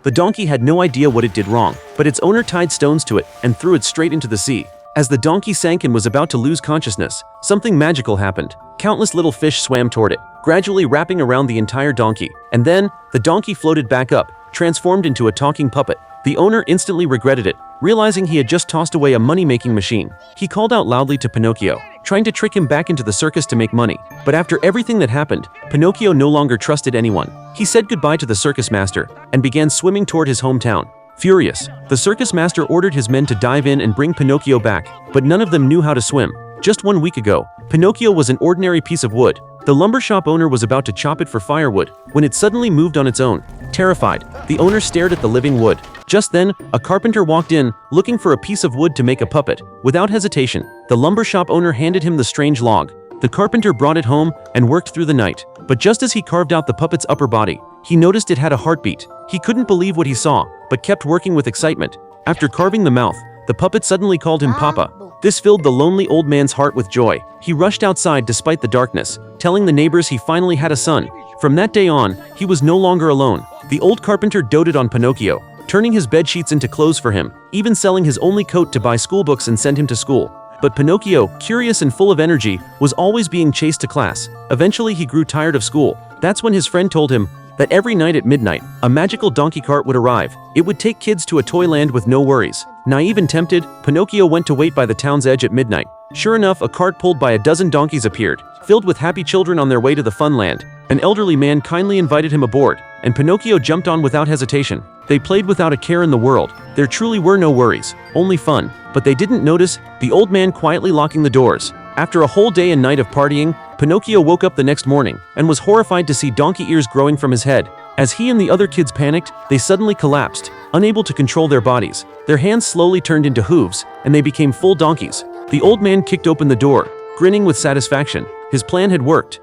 The donkey had no idea what it did wrong, but its owner tied stones to it and threw it straight into the sea. As the donkey sank and was about to lose consciousness, something magical happened. Countless little fish swam toward it, gradually wrapping around the entire donkey. And then, the donkey floated back up, transformed into a talking puppet. The owner instantly regretted it, realizing he had just tossed away a money-making machine. He called out loudly to Pinocchio, trying to trick him back into the circus to make money. But after everything that happened, Pinocchio no longer trusted anyone. He said goodbye to the circus master and began swimming toward his hometown. Furious, the circus master ordered his men to dive in and bring Pinocchio back, but none of them knew how to swim. Just 1 week ago, Pinocchio was an ordinary piece of wood. The lumber shop owner was about to chop it for firewood when it suddenly moved on its own. Terrified, the owner stared at the living wood. Just then, a carpenter walked in, looking for a piece of wood to make a puppet. Without hesitation, the lumber shop owner handed him the strange log. The carpenter brought it home and worked through the night. But just as he carved out the puppet's upper body, he noticed it had a heartbeat. He couldn't believe what he saw, but kept working with excitement. After carving the mouth, the puppet suddenly called him Papa. This filled the lonely old man's heart with joy. He rushed outside despite the darkness, telling the neighbors he finally had a son. From that day on, he was no longer alone. The old carpenter doted on Pinocchio, turning his bedsheets into clothes for him, even selling his only coat to buy schoolbooks and send him to school. But Pinocchio, curious and full of energy, was always being chased to class. Eventually he grew tired of school. That's when his friend told him that every night at midnight, a magical donkey cart would arrive. It would take kids to a toyland with no worries. Naive and tempted, Pinocchio went to wait by the town's edge at midnight. Sure enough, a cart pulled by a dozen donkeys appeared, filled with happy children on their way to the funland. An elderly man kindly invited him aboard, and Pinocchio jumped on without hesitation. They played without a care in the world. There truly were no worries, only fun. But they didn't notice the old man quietly locking the doors. After a whole day and night of partying, Pinocchio woke up the next morning and was horrified to see donkey ears growing from his head. As he and the other kids panicked, they suddenly collapsed, unable to control their bodies. Their hands slowly turned into hooves, and they became full donkeys. The old man kicked open the door, grinning with satisfaction. His plan had worked.